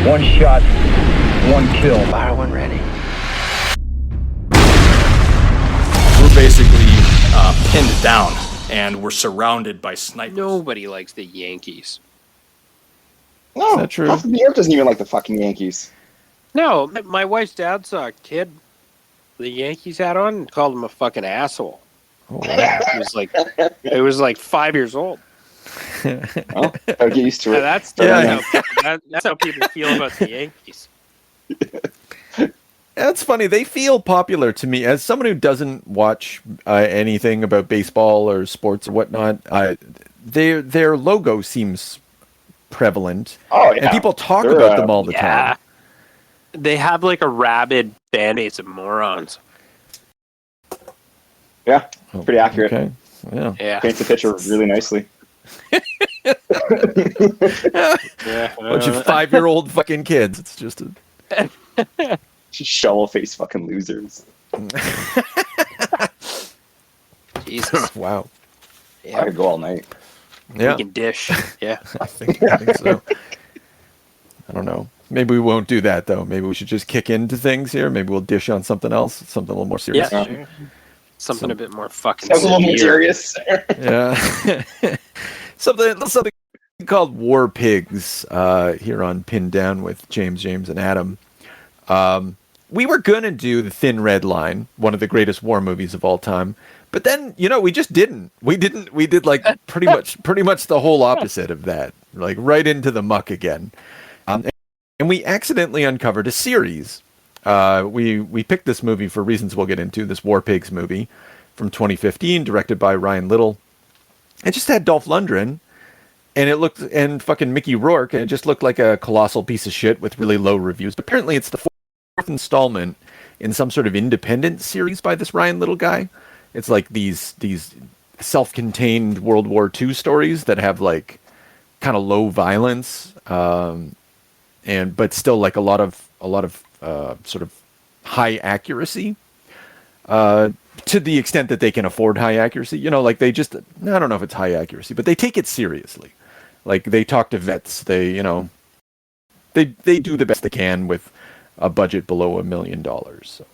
One shot, one kill. Fire when ready. We're basically pinned down, and we're surrounded by snipers. Nobody likes the Yankees. No, Is that true? half of New York doesn't even like the fucking Yankees. No, my wife's dad saw a kid the Yankees hat on and called him a fucking asshole. Oh, wow. It was like 5 years old. Well, gotta get used to it. That's how people feel about the Yankees. That's funny. They feel popular to me as someone who doesn't watch anything about baseball or sports or whatnot. Their logo seems prevalent. Oh, yeah. And people talk They're, about them all the time. They have like a rabid fan base of morons. Yeah, pretty accurate. Okay. Yeah. Yeah. Paints the picture really nicely. Yeah. Bunch of 5-year-old fucking kids. It's just a Shovel-faced fucking losers. Jesus. wow. I could go all night. Yeah. We can dish. Yeah. I think so. I don't know. Maybe we won't do that though. Maybe we should just kick into things here. Maybe we'll dish on something else, something a little more serious. Yeah. Sure. Something a bit more fucking Sounds a little more severe. serious. Yeah. something called War Pigs here on Pinned Down with James, and Adam. We were going to do The Thin Red Line, one of the greatest war movies of all time. But then, we just didn't. We did like pretty much the whole opposite of that. Like right into the muck again. And we accidentally uncovered a series. We picked this movie for reasons we'll get into, this War Pigs movie from 2015, directed by Ryan Little. It just had Dolph Lundgren, and fucking Mickey Rourke, and it just looked like a colossal piece of shit with really low reviews. But apparently it's the fourth installment in some sort of independent series by this Ryan Little guy. It's like these self-contained World War II stories that have like kind of low violence, but still like a lot of sort of high accuracy, to the extent that they can afford high accuracy. Like they just, I don't know if it's high accuracy, but they take it seriously. Like they talk to vets. They do the best they can with a budget below $1 million. So.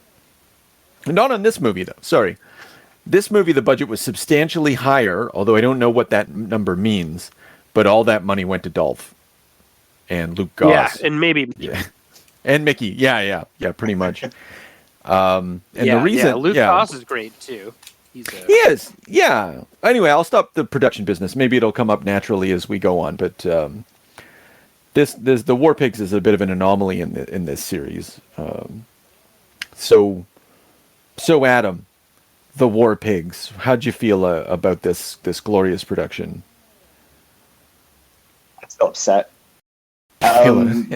Not on this movie though. Sorry. This movie, the budget was substantially higher, although I don't know what that number means, but all that money went to Dolph and Luke Goss. Yeah, and maybe and Mickey. Yeah, pretty much. And the reason Luke Goss is great too. He is. Yeah. Anyway, I'll stop the production business. Maybe it'll come up naturally as we go on, but this the War Pigs is a bit of an anomaly in this series. So Adam, the War Pigs, how'd you feel about this glorious production? I'm still upset. Oh,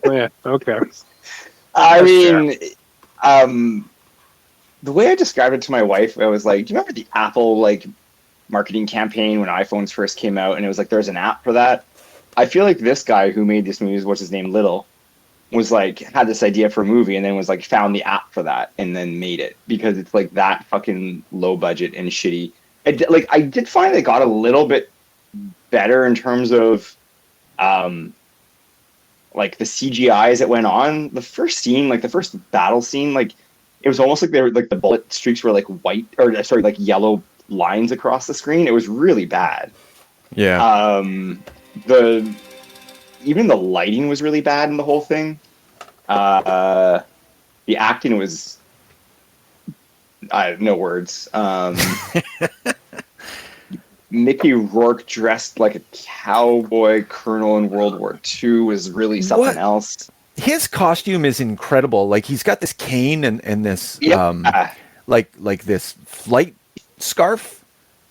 yeah. Okay. I mean, the way I described it to my wife, I was like, do you remember the Apple like marketing campaign when iPhones first came out? And it was like, there's an app for that. I feel like this guy who made this movie, what's his name, Little, was like, had this idea for a movie and then was like, found the app for that and then made it, because it's like that fucking low budget and shitty. I did find it got a little bit better in terms of like the CGI as it went on. The first scene, like the first battle scene, like it was almost like they were like the bullet streaks were like white, or sorry, like yellow lines across the screen. It was really bad. Yeah. Even the lighting was really bad in the whole thing. The acting was, I have no words. Mickey Rourke dressed like a cowboy colonel in World War II was really something else. His costume is incredible. Like he's got this cane and this like this flight scarf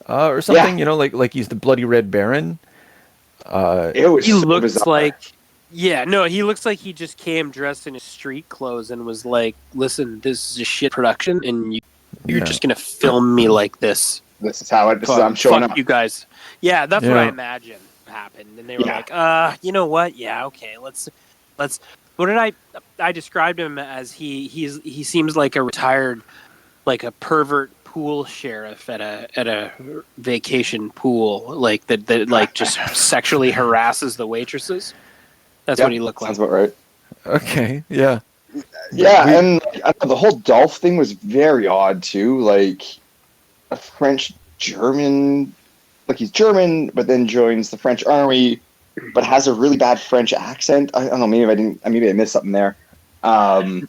or something. Yeah. Like he's the Bloody Red Baron. He looks like, he looks like he just came dressed in his street clothes and was like, listen, this is a shit production and you're just going to film me like this. This is how I'm showing up. You guys. Yeah, that's what I imagine happened. And they were like, you know what? Yeah, okay, let's what did I described him as he seems like a retired, like a pervert pool sheriff at a vacation pool, like that like just sexually harasses the waitresses. That's what he looked like. Sounds about right. Okay, yeah. Yeah, and like, I don't know, the whole Dolph thing was very odd too. Like a French German, like he's German, but then joins the French army, but has a really bad French accent. I don't know. Maybe I missed something there. And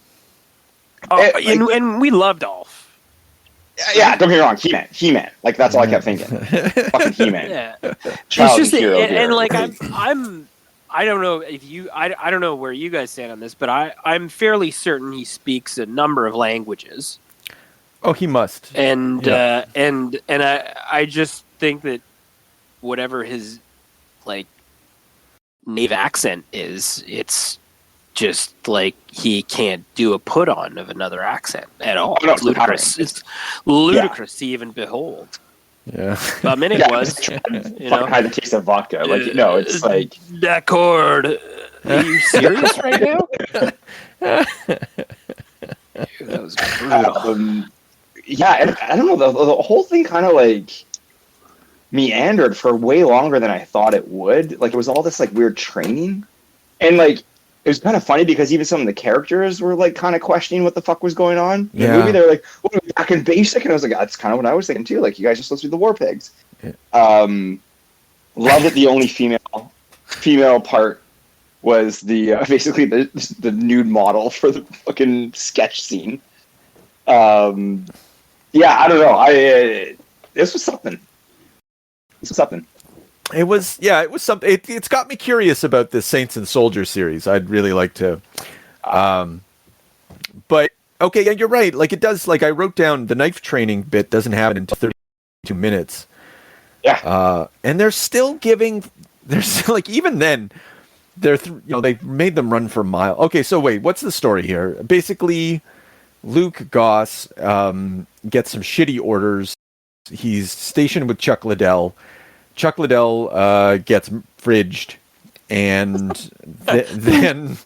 we love Dolph. Yeah, don't get me wrong. He-Man. Like that's all I kept thinking. Fucking He-Man. Yeah, it's Childish just hero and here. like I don't know if you I don't know where you guys stand on this, but I'm fairly certain he speaks a number of languages. Oh, he must. And Yeah. and I just think that whatever his like native accent is, it's just like he can't do a put on of another accent at all. Oh, no, it's ludicrous. It's ludicrous to even behold. Yeah. But I mean, it was. Fucking had the taste of vodka. Like no, it's like D'accord. Are you serious right now? Dude, that was brutal. Yeah, and I don't know. The whole thing kind of like meandered for way longer than I thought it would. Like it was all this like weird training, and like it was kind of funny because even some of the characters were like kind of questioning what the fuck was going on. In the movie, they were like, "What are we back in basic?" And I was like, "That's kind of what I was thinking too. Like you guys are supposed to be the war pigs." Yeah. Love that the only female part was the basically the nude model for the fucking sketch scene. Yeah, I don't know. This was something. It was something. It's got me curious about the Saints and Soldiers series. I'd really like to. But okay, yeah, you're right. Like it does. Like I wrote down the knife training bit doesn't happen until 32 minutes. Yeah. And they're still giving. They're still like even then. They made them run for a mile. Okay, so wait, what's the story here? Basically, Luke Goss gets some shitty orders. He's stationed with Chuck Liddell. Chuck Liddell gets fridged, and then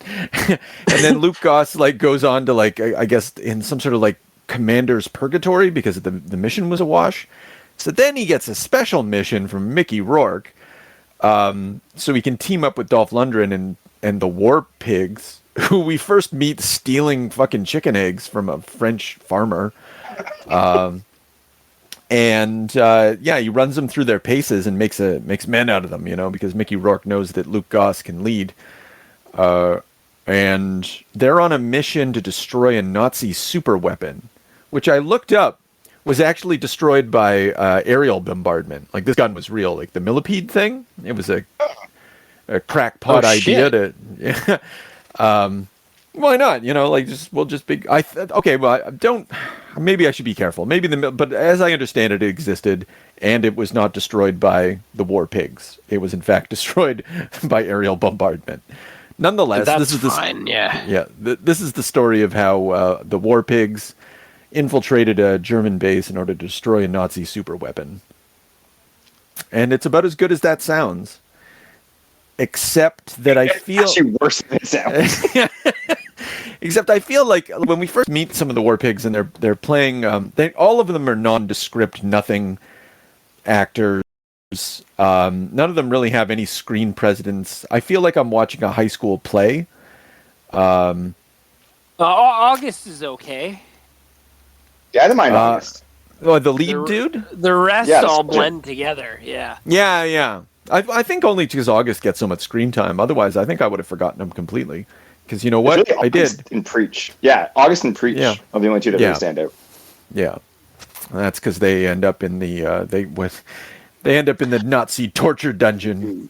Luke Goss like goes on to like I guess in some sort of like commander's purgatory because the mission was a wash. So then he gets a special mission from Mickey Rourke, so he can team up with Dolph Lundgren and the War Pigs, who we first meet stealing fucking chicken eggs from a French farmer. He runs them through their paces and makes men out of them, because Mickey Rourke knows that Luke Goss can lead. And they're on a mission to destroy a Nazi superweapon, which I looked up was actually destroyed by aerial bombardment. Like this gun was real, like the millipede thing. It was a crackpot idea to. Why not? Maybe I should be careful. But as I understand it, it existed, and it was not destroyed by the War Pigs. It was in fact destroyed by aerial bombardment. Nonetheless, this is this is the story of how the War Pigs infiltrated a German base in order to destroy a Nazi superweapon. And it's about as good as that sounds. Except that I feel actually worse than it sounds. Except I feel like when we first meet some of the War Pigs and they're playing, all of them are nondescript, nothing actors. None of them really have any screen presence. I feel like I'm watching a high school play. August is okay. Yeah, I don't mind August. Oh, the lead dude? The rest all blend together. Yeah. Yeah. I think only because August gets so much screen time. Otherwise, I think I would have forgotten him completely. Because you know what? Really I did. And Preach. Yeah, August and Preach are the only two that really stand out. Yeah. That's because they end up in the they end up in the Nazi torture dungeon.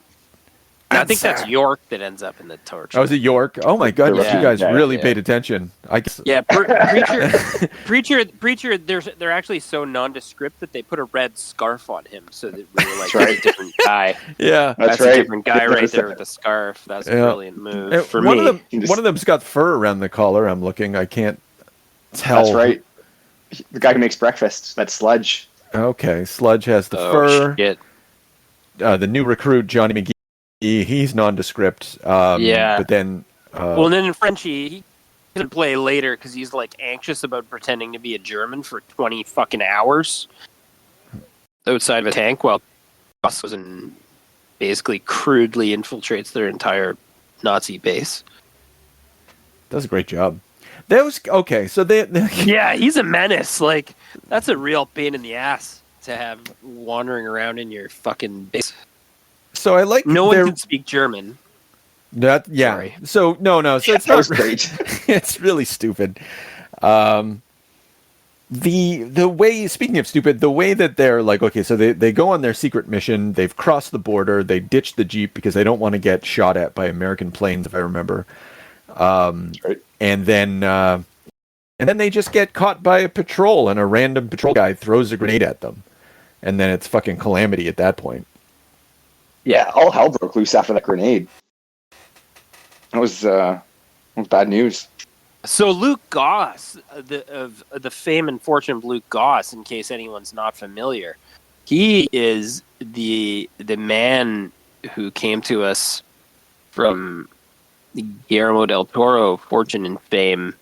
I think that's York that ends up in the torture. Oh, is it York? Oh my God, you guys really paid attention. I guess. Yeah, Preacher. They're actually so nondescript that they put a red scarf on him, so that we were like a different guy. Yeah, that's a different guy right there with the scarf. That's a brilliant move for me. One of them's got fur around the collar. I'm looking. I can't tell. That's right. The guy who makes breakfast. That's Sludge. Okay, Sludge has the fur. Shit. The new recruit Johnny McGee. He's nondescript. But then. Well, and then in Frenchie, he can play later because he's like anxious about pretending to be a German for 20 fucking hours outside of a tank while Gus goes and basically crudely infiltrates their entire Nazi base. Does a great job. Okay, so they Yeah, he's a menace. Like, that's a real pain in the ass to have wandering around in your fucking base. so I like No one can speak German. That yeah. Sorry. So no. So it's that not was great. It's really stupid. The way, speaking of stupid, the way that they're like, okay, so they go on their secret mission, they've crossed the border, they ditch the Jeep because they don't want to get shot at by American planes, if I remember. Right. And then they just get caught by a patrol, and a random patrol guy throws a grenade at them. And then it's fucking calamity at that point. Yeah, all hell broke loose after that grenade. That was bad news. So Luke Goss, of the fame and fortune of Luke Goss, in case anyone's not familiar, he is the man who came to us from Guillermo del Toro fortune and fame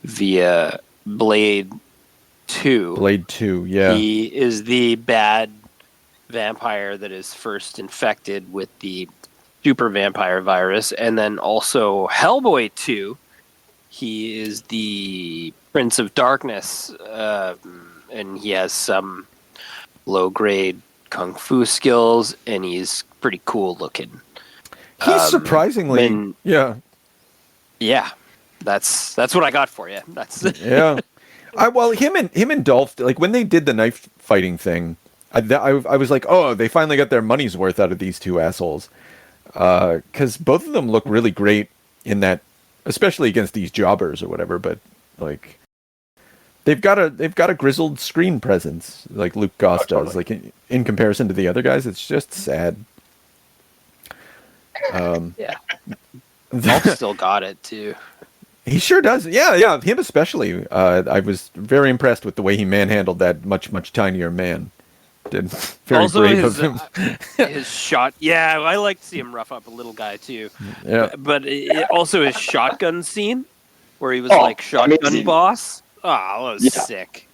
via Blade 2. Blade 2, yeah. He is the bad vampire that is first infected with the super vampire virus, and then also Hellboy 2. He is the Prince of Darkness, and he has some low-grade kung fu skills, and he's pretty cool looking. He's surprisingly, yeah. That's what I got for you. That's yeah. Him and Dolph, like when they did the knife fighting thing, I was like, oh, they finally got their money's worth out of these two assholes, because both of them look really great in that. Especially against these jobbers or whatever, but like they've got a grizzled screen presence like Luke Goss does. Like in comparison to the other guys, it's just sad. Yeah, Dolph still got it too. He sure does. Yeah, him especially. I was very impressed with the way he manhandled that much tinier man. Very also brave of him. His shot. Yeah, I like to see him rough up a little guy too. Yeah. But also his shotgun scene, where he was like shotgun amazing. boss. Oh, that was sick.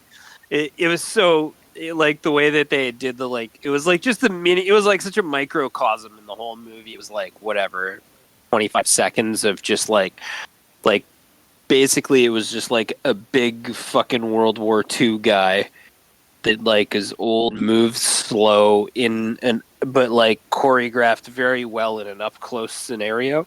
It was so like the way that they did the like. It was like just the mini. It was like such a microcosm in the whole movie. It was like whatever, 25 seconds of just like basically it was just like a big fucking World War II guy that like is old, moves slow but like choreographed very well in an up close scenario,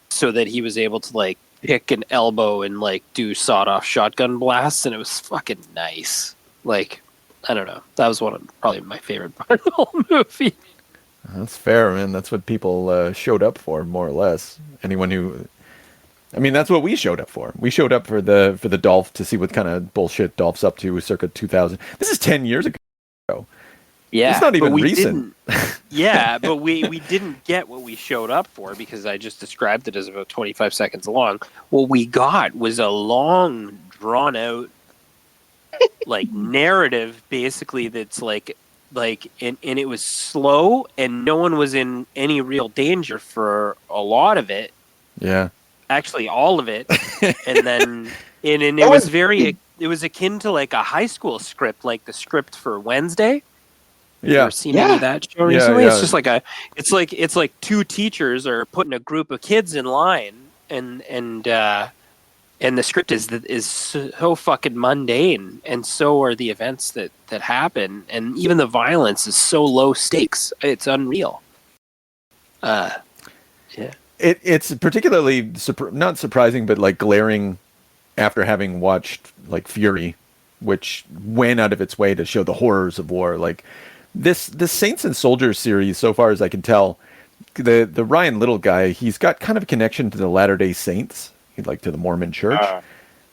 so that he was able to like pick an elbow and like do sawed off shotgun blasts, and it was fucking nice. Like, I don't know, that was probably my favorite part of the whole movie. That's fair, man. That's what people showed up for, more or less. Anyone who. I mean, that's what we showed up for. We showed up for the Dolph to see what kind of bullshit Dolph's up to circa 2000. This is 10 years ago. Yeah. It's not even recent. Yeah, but we didn't get what we showed up for because I just described it as about 25 seconds long. What we got was a long, drawn-out like narrative, basically, that's like and it was slow, and no one was in any real danger for a lot of it. Yeah. Actually, all of it, and then it was it was akin to like a high school script, like the script for Wednesday. Yeah, you ever seen any of that show recently? Yeah. It's just like it's like two teachers are putting a group of kids in line, and the script is so fucking mundane, and so are the events that happen, and even the violence is so low stakes. It's unreal. Yeah. It's particularly not surprising, but like glaring after having watched like Fury, which went out of its way to show the horrors of war. Like this Saints and Soldiers series, so far as I can tell, the Ryan Little guy, he's got kind of a connection to the Latter-day Saints, like to the Mormon Church.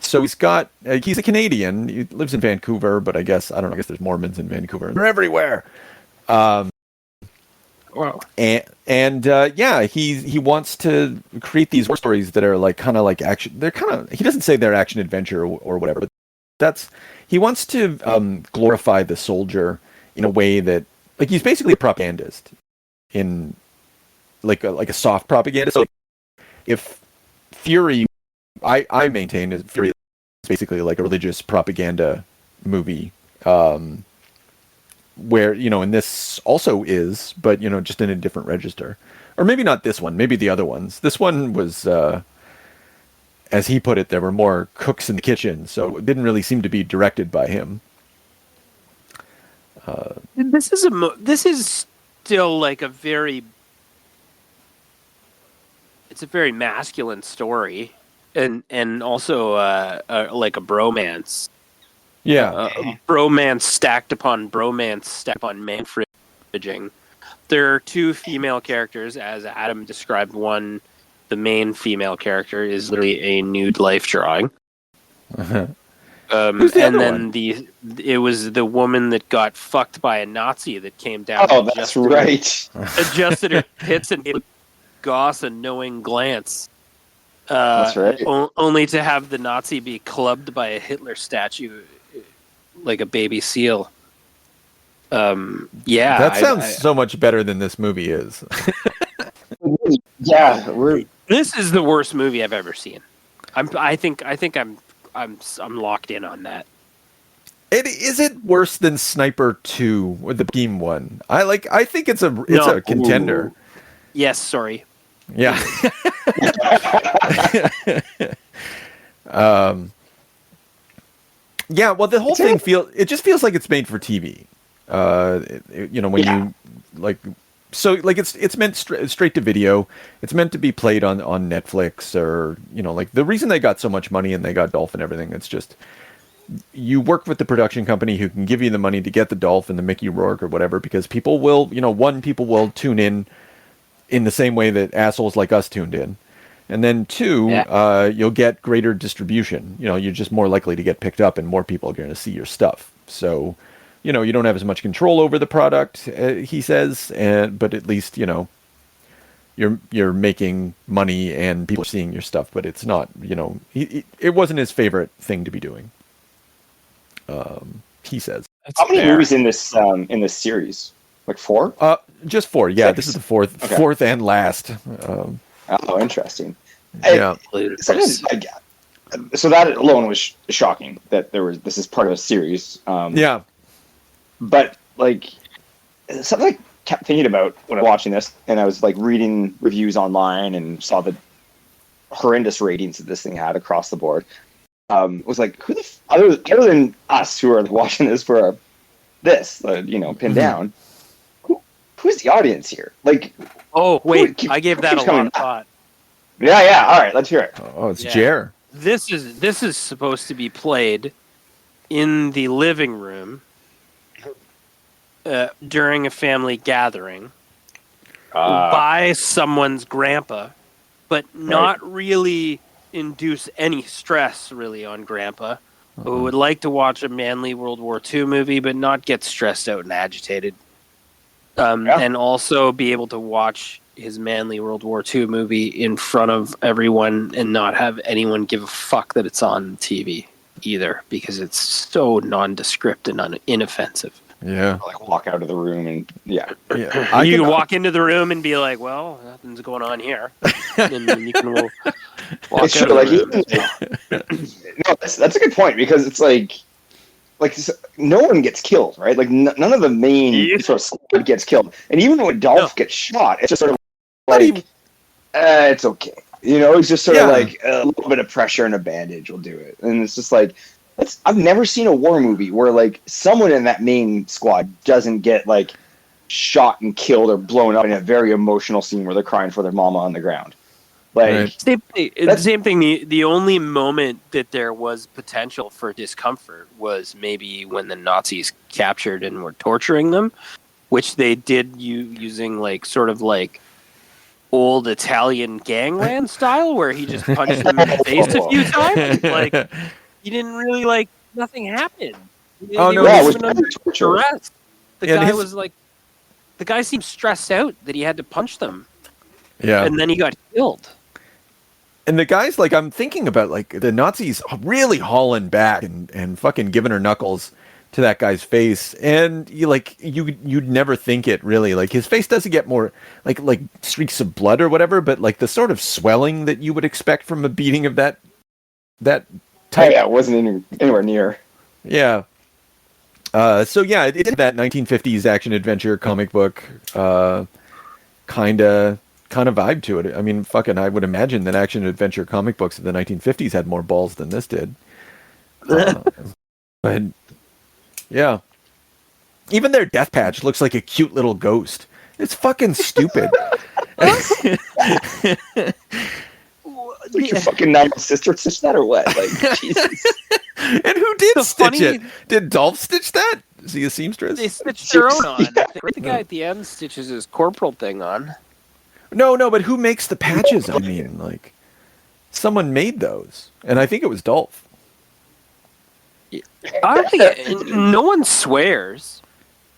So he's a Canadian. He lives in Vancouver, but I guess there's Mormons in Vancouver. They're everywhere. Wow. And he wants to create these war stories that are like kind of like action. They're kind of, he doesn't say they're action adventure or whatever, but he wants to glorify the soldier in a way that, like, he's basically a propagandist in like a soft propaganda. So if Fury, I maintain is Fury is basically like a religious propaganda movie. Where, and this also is, but, just in a different register. or maybe not this one, maybe the other ones. This one was, as he put it, there were more cooks in the kitchen, so it didn't really seem to be directed by him. This is still like a very masculine story, and also like a bromance. Yeah, Bromance stacked upon man-fridging. There are two female characters, as Adam described. One, the main female character, is literally a nude life drawing. Who's the other then one? it was the woman that got fucked by a Nazi that came down. Oh, that's right. Adjusted her tits and gave Goss a knowing glance. That's right. Only to have the Nazi be clubbed by a Hitler statue, like a baby seal. Yeah, that sounds so much better than this movie is. Yeah, this is the worst movie I've ever seen. I think I'm locked in on that. Is it worse than Sniper 2 or the Beam one? I think it's a contender. Ooh. Yes, sorry. Yeah. Yeah, well, the whole thing just feels like it's made for TV. When you it's meant straight to video. It's meant to be played on Netflix, or the reason they got so much money and they got Dolph and everything. It's just you work with the production company who can give you the money to get the Dolph and the Mickey Rourke or whatever, because people will people will tune in the same way that assholes like us tuned in. And then two, you'll get greater distribution. You're just more likely to get picked up, and more people are going to see your stuff. So, you don't have as much control over the product, he says, but at least you're making money and people are seeing your stuff. But it's not, it wasn't his favorite thing to be doing. He says. How many movies in this series? Like 4? Just 4. Yeah, 6? This is the fourth and last. Oh, interesting. Yeah. So that alone was shocking that this is part of a series. Yeah. But something I kept thinking about when I was watching this, and I was reading reviews online and saw the horrendous ratings that this thing had across the board. Was who other than us who are watching this for pinned down. Who's the audience here? Oh, wait, I gave that a lot of thought. Yeah. All right, let's hear it. Oh, it's Jer. This is supposed to be played in the living room during a family gathering by someone's grandpa, but not really induce any stress really on grandpa, who would like to watch a manly World War II movie, but not get stressed out and agitated. And also be able to watch his manly World War II movie in front of everyone and not have anyone give a fuck that it's on TV either, because it's so nondescript and inoffensive. Yeah. Walk out of the room and yeah. You can walk into the room and be like, well, nothing's going on here. And then you can walk out of the room. No, that's a good point, because it's no one gets killed, right? None of the main sort of squad gets killed, and even when Dolph gets shot, it's just sort of it's okay. It's just sort of a little bit of pressure and a bandage will do it, and it's just I've never seen a war movie where someone in that main squad doesn't get shot and killed or blown up in a very emotional scene where they're crying for their mama on the ground. Same thing. The only moment that there was potential for discomfort was maybe when the Nazis captured and were torturing them, which they did using old Italian gangland style, where he just punched them in the face a few times. He didn't really nothing happened. Oh no, it was under stress. The guy seemed stressed out that he had to punch them. Yeah, and then he got killed. And the guys, I'm thinking about, the Nazis really hauling back and fucking giving her knuckles to that guy's face. And you'd never think it really. His face doesn't get more, like streaks of blood or whatever, but, the sort of swelling that you would expect from a beating of that type. Oh, yeah, it wasn't anywhere near. Yeah. It did that 1950s action-adventure comic book, kind of kind of vibe to it. I mean, fucking, I would imagine that action adventure comic books of the 1950s had more balls than this did. But yeah, even their death patch looks like a cute little ghost. It's fucking stupid. Like your fucking nine sister stitched that or what? Like, Jesus. And who did stitch it? Did Dolph stitch that? Is he a seamstress? They stitched their own on. Yeah. The guy at the end stitches his corporal thing on. No, but who makes the patches? I mean, like, someone made those, and I think it was Dolph. I don't think no one swears.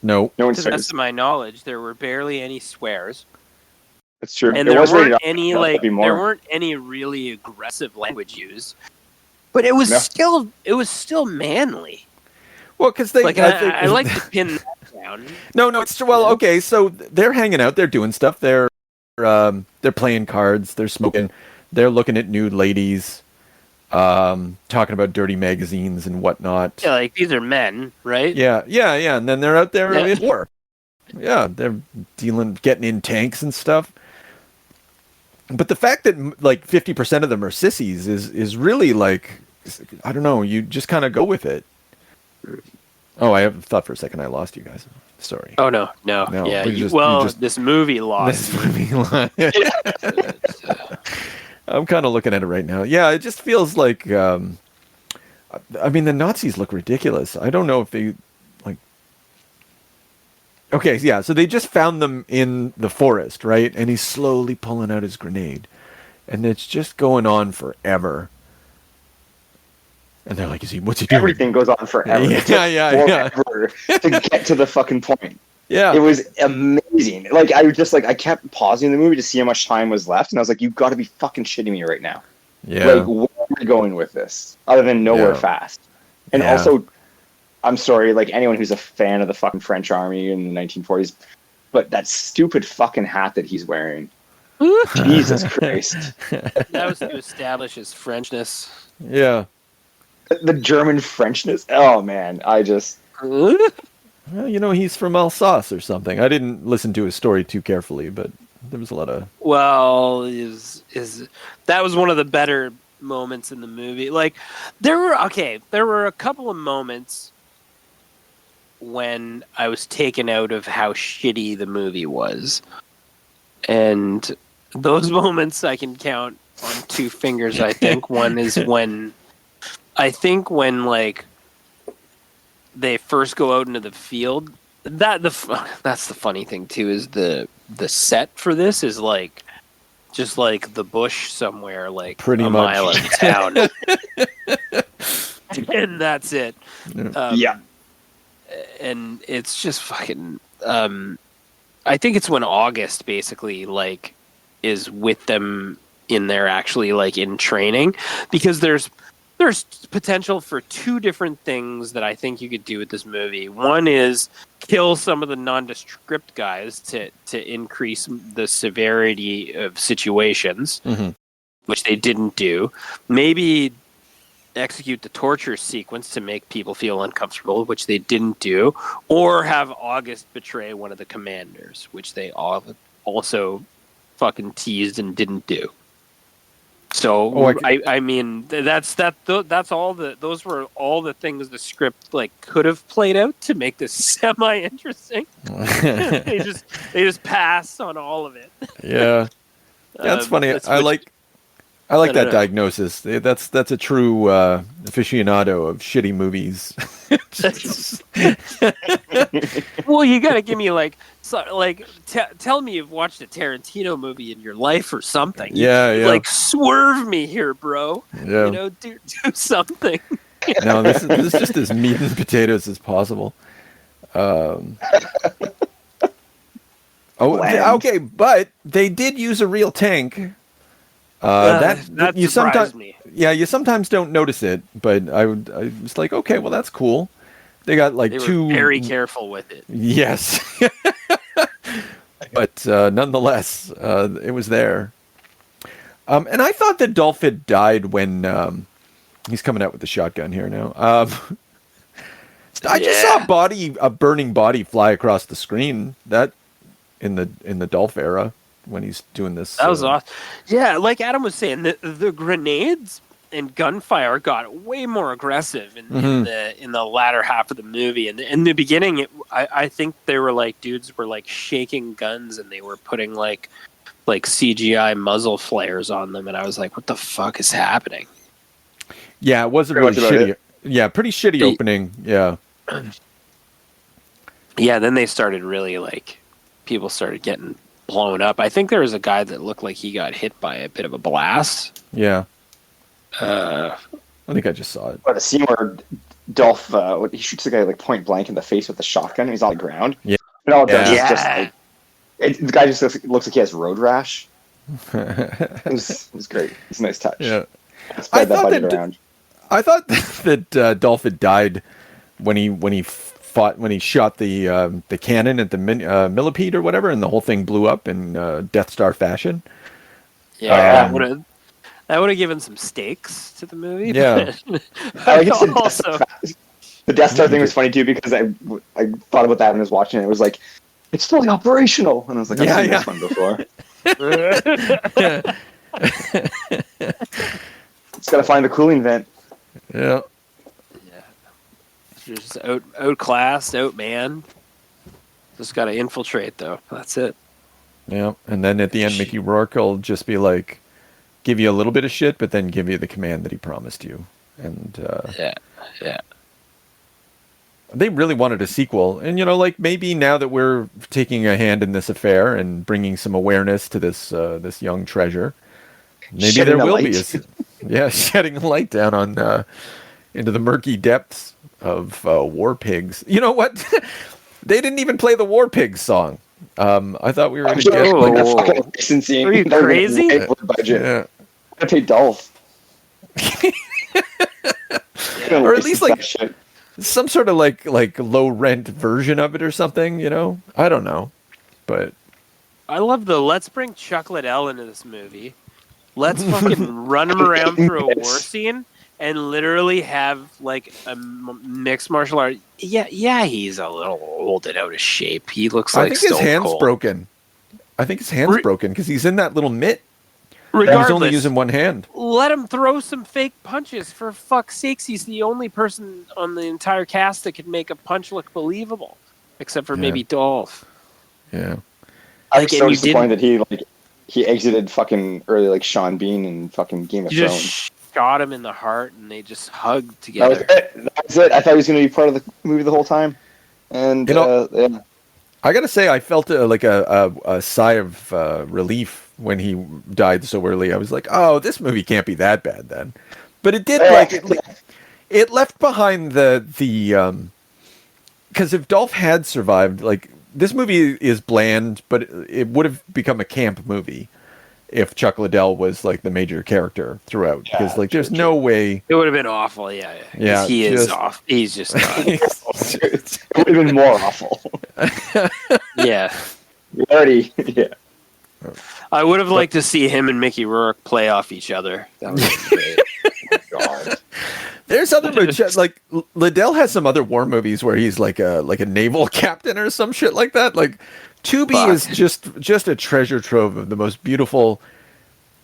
No. No one To the best says of my knowledge, there were barely any swears, that's true. and It there was rated weren't R. any There like could be more. there weren't any really aggressive language used. But it was still manly. Well, because they Like I like to pin that down. No, it's well, okay. So they're hanging out, they're doing stuff, they're playing cards, they're smoking, they're looking at nude ladies, talking about dirty magazines and whatnot. Yeah, like these are men, right? Yeah, and then they're out there in war. Yeah, they're getting in tanks and stuff. But the fact that like 50% of them are sissies is really like, I don't know, you just kind of go with it. Oh, I thought for a second I lost you guys. Sorry. Oh no, yeah. This movie lost. I'm kind of looking at it right now. Yeah, it just feels like. I mean, the Nazis look ridiculous. I don't know if they like. Okay, yeah. So they just found them in the forest, right? And he's slowly pulling out his grenade, and it's just going on forever. And they're like, what's he doing? Everything goes on forever. Yeah. Forever to get to the fucking point. Yeah. It was amazing. Like, I kept pausing the movie to see how much time was left, and I was like, you've got to be fucking shitting me right now. Yeah. Like, where are we going with this? Other than nowhere fast. And also, I'm sorry, like, anyone who's a fan of the fucking French army in the 1940s, but that stupid fucking hat that he's wearing. Jesus Christ. That was to establish his Frenchness. Yeah. The German Frenchness. Oh, man. Well, he's from Alsace or something. I didn't listen to his story too carefully, but there was a lot of. Well, that was one of the better moments in the movie. Like, there were a couple of moments when I was taken out of how shitty the movie was, and those moments I can count on two fingers. I think one is when like they first go out into the field. That's the funny thing too, is the set for this is like just like the bush somewhere, like pretty a much mile out of town, and that's it. And it's just fucking. I think it's when August basically like is with them in there actually like in training, because there's potential for two different things that I think you could do with this movie. One is kill some of the nondescript guys to increase the severity of situations, which they didn't do. Maybe execute the torture sequence to make people feel uncomfortable, which they didn't do. Or have August betray one of the commanders, which they also fucking teased and didn't do. So I mean those were all the things the script like could have played out to make this semi interesting. they just pass on all of it. Yeah, that's funny. I like that diagnosis. That's a true aficionado of shitty movies. Well, you gotta give me tell me you've watched a Tarantino movie in your life or something. Yeah. Like swerve me here, bro. Yeah. Do something. No, this is just as meat and potatoes as possible. Okay, but they did use a real tank. That you surprised sometimes, me. Yeah, you sometimes don't notice it, but I was like, okay, well that's cool. They got like They two. were very careful with it. Yes, but nonetheless, it was there. And I thought that Dolph had died when he's coming out with the shotgun here now. I just saw a burning body fly across the screen. That in the Dolph era. when he's doing this. That was awesome. Yeah, like Adam was saying, the grenades and gunfire got way more aggressive in the latter half of the movie. And in the beginning, I think they were like dudes were like shaking guns and they were putting like CGI muzzle flares on them, and I was like, "What the fuck is happening?" Yeah, it wasn't really shitty. Yeah, pretty shitty opening. Yeah. Yeah, then they started really like people started getting blown up. I think there was a guy that looked like he got hit by a bit of a blast. Yeah. I think I just saw it. But a scene where Dolph he shoots the guy like point blank in the face with a shotgun. And he's on the ground. Yeah. And all it does is just like the guy just looks like he has road rash. It was great. It's a nice touch. Yeah. Spread that budget around. I thought that Dolph had died when he shot the cannon at the millipede or whatever, and the whole thing blew up in Death Star fashion. Yeah, that would have given some stakes to the movie. Yeah. I guess the Death Star thing was funny too because I thought about that when I was watching it. It was like, it's fully operational, and I was like, I've seen this one before. It's got to find the cooling vent. Yeah. Just outclassed, outmanned. Just got to infiltrate, though. That's it. Yeah, and then at the end, Mickey Rourke will just be like, give you a little bit of shit, but then give you the command that he promised you. And yeah. They really wanted a sequel, and like maybe now that we're taking a hand in this affair and bringing some awareness to this young treasure, maybe shedding there will light. be shedding a light down on into the murky depths of War Pigs. You know what? They didn't even play the War Pigs song. I thought we were going to get like a fucking licensing. Are you crazy? Budget. Yeah. I pay Dolph. Or at least like some sort of like low rent version of it or something, I don't know. But I love let's bring Chuck Liddell into this movie. Let's fucking run him around through a war scene and literally have like a mixed martial art. Yeah, he's a little old and out of shape. He looks like I think his hand's cold. broken. I think his hand's broken because he's in that little mitt. Regardless, He's only using one hand. Let him throw some fake punches. For fuck's sakes, he's the only person on the entire cast that could make a punch look believable, except for maybe Dolph. Yeah. I was so disappointed that he exited fucking early like Sean Bean in fucking Game of Thrones. Just shot him in the heart, and they just hugged together. That was it. I thought he was going to be part of the movie the whole time, and yeah. I gotta say, I felt like a sigh of relief when he died so early. I was like, "Oh, this movie can't be that bad then." But it did it left behind the because if Dolph had survived, like this movie is bland, but it would have become a camp movie if Chuck Liddell was like the major character throughout. Because there's no way it would have been awful. Yeah. He is off. He's just not. It would have been more awful. Yeah. I would have liked to see him and Mickey Rourke play off each other. That would be great. God. There's other movies, like Liddell has some other war movies where he's like a naval captain or some shit like that. Like Tubi is just a treasure trove of the most beautiful,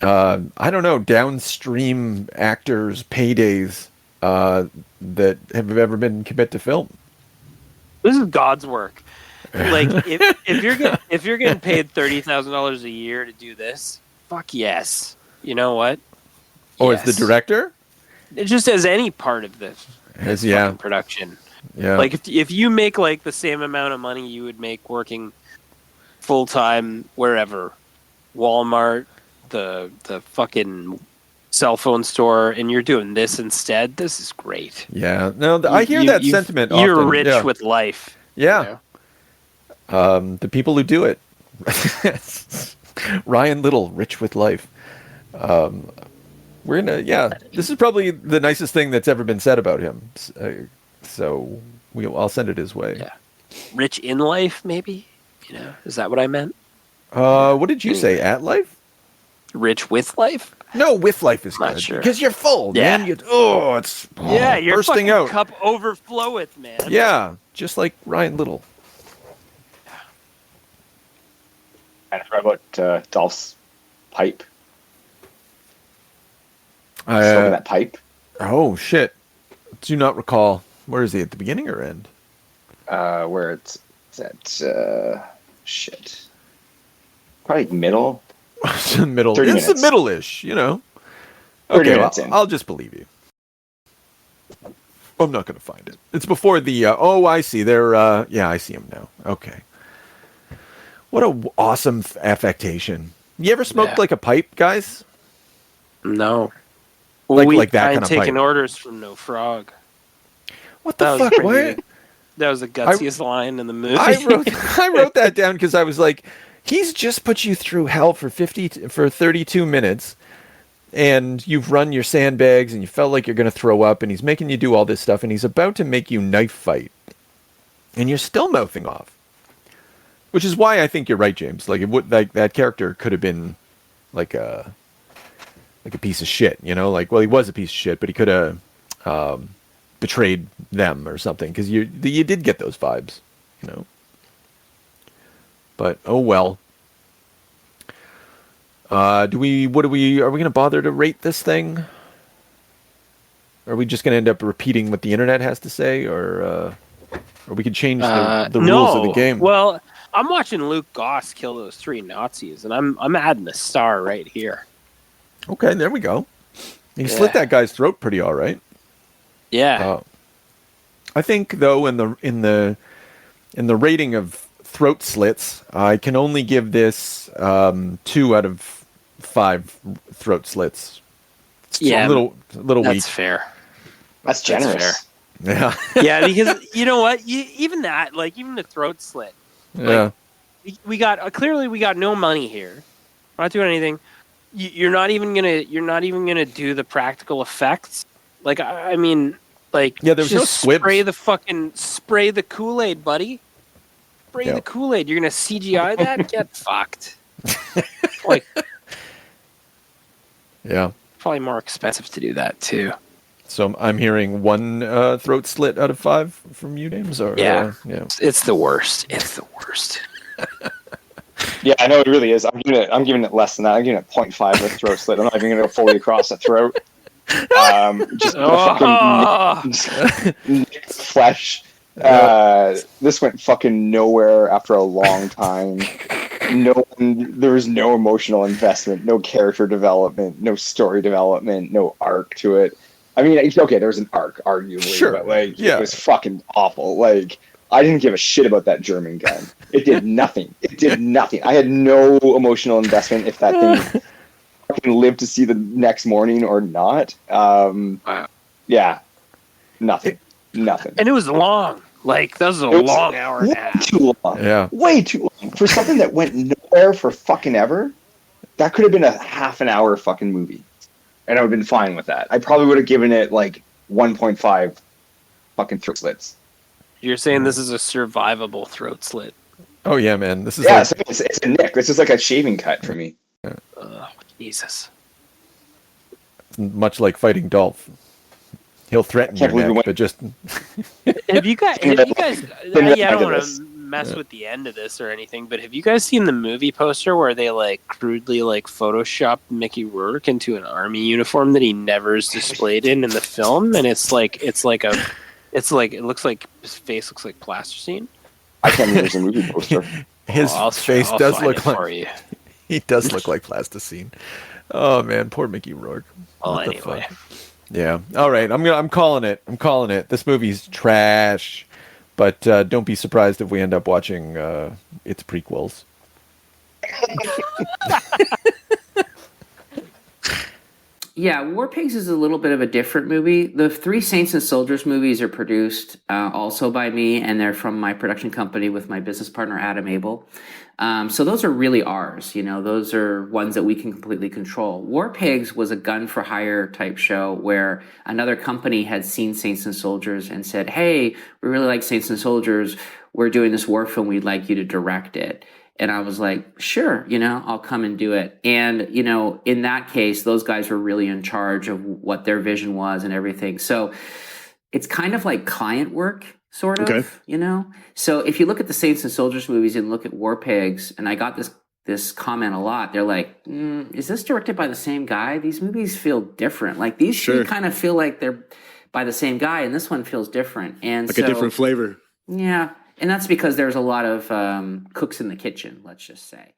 I don't know, downstream actors' paydays that have ever been commit to film. This is God's work. Like if you're getting paid $30,000 a year to do this, fuck yes. You know what? Oh, yes. As the director? It just as any part of this fucking production. Yeah. Like if you make like the same amount of money you would make working full time wherever, Walmart, the fucking cell phone store, and you're doing this instead, this is great. Yeah. No, I hear that sentiment. You're often. rich with life. Yeah. You know? The people who do it. Ryan Little, rich with life. We're gonna, this is probably the nicest thing that's ever been said about him. So I'll send it his way. Yeah. Rich in life, maybe? Is that what I meant? What did you say? At life? Rich with life? No, with life is Not good. sure. Because you're full, man. You're your bursting out. Cup overfloweth, man. Yeah, just like Ryan Little. I forgot about Dolph's pipe. Smoking that pipe. Oh shit! Do not recall. Where is he, at the beginning or end? Where it's at. Shit. Probably middle. It's the middle. 30 It's the minutes. middle-ish, you know. 30 Okay, minutes in. I'll just believe you. I'm not going to find it. It's before the. Oh, I see. They're. Yeah, I see him now. Okay. What a awesome affectation. You ever smoked like a pipe, guys? No. Like that I kind ain't of taking pipe. orders from no frog. What the That was fuck? pretty- What? That was the gutsiest line in the movie. I wrote that down because I was like, he's just put you through hell for 32 minutes, and you've run your sandbags, and you felt like you're going to throw up, and he's making you do all this stuff, and he's about to make you knife fight, and you're still mouthing off. Which is why I think you're right, James. Like that character could have been like a piece of shit, you know? Like, well, he was a piece of shit, but he could have betrayed them or something, because you did get those vibes, you know. But oh well. Are we going to bother to rate this thing? Are we just going to end up repeating what the internet has to say, or we could change the rules of the game? Well, I'm watching Luke Goss kill those 3 Nazis, and I'm adding a star right here. Okay, there we go. He slit that guy's throat pretty all right. Yeah. I think though in the rating of throat slits, I can only give this 2 out of 5 throat slits. It's a little weak. That's fair. That's generous. Yeah. Yeah, because you know what? Even the throat slit. Yeah. We got clearly we got no money here. We're not doing anything. You're not even gonna do the practical effects. Like I mean, like yeah, there's no just squibs. Spray the Kool-Aid, buddy. Spray the Kool-Aid. You're gonna CGI that? Get fucked. Like, yeah. Probably more expensive to do that too. So I'm hearing 1 throat slit out of 5 from you, James. Or yeah. Yeah. It's the worst. It's the worst. Yeah, I know it really is. I'm giving it less than that. I'm giving it 0.5 with throat slit. I'm not even going to go fully across the throat. Just fucking flesh. This went fucking nowhere after a long time. There was no emotional investment, no character development, no story development, no arc to it. I mean, okay, there was an arc, arguably, but like, it was fucking awful. Like, I didn't give a shit about that German gun. It did nothing. I had no emotional investment if that thing fucking lived to see the next morning or not. Yeah, nothing. And it was long. Like, that was a long hour and a half. Too long. Yeah. Way too long. For something that went nowhere for fucking ever, that could have been a half an hour fucking movie. And I would have been fine with that. I probably would have given it like 1.5 fucking throat slits. You're saying this is a survivable throat slit? Oh yeah, man. This is it's a nick. This is like a shaving cut for me. Jesus. Much like fighting Dolph. He'll threaten your neck, but just... Have you guys I don't want to mess with the end of this or anything, but have you guys seen the movie poster where they like crudely like Photoshopped Mickey Rourke into an army uniform that he never is displayed in the film? And it looks like his face looks like plasticine. I can't remember the movie poster. His face does look like... for you. He does look like plasticine. Oh man, poor Mickey Rourke. Well, anyway. Yeah. All right. I'm calling it. This movie's trash. But don't be surprised if we end up watching its prequels. Yeah, War Pigs is a little bit of a different movie. The 3 Saints and Soldiers movies are produced also by me, and they're from my production company with my business partner, Adam Abel. So those are really ours. You know, those are ones that we can completely control. War Pigs was a gun for hire type show where another company had seen Saints and Soldiers and said, hey, we really like Saints and Soldiers. We're doing this war film. We'd like you to direct it. And I was like, sure, you know, I'll come and do it. And, you know, in that case, those guys were really in charge of what their vision was and everything. So it's kind of like client work, sort of, you know? So if you look at the Saints and Soldiers movies and look at War Pigs, and I got this this comment a lot. They're like, is this directed by the same guy? These movies feel different. Like these two kind of feel like they're by the same guy, and this one feels different. And like a different flavor. Yeah. And that's because there's a lot of cooks in the kitchen, let's just say.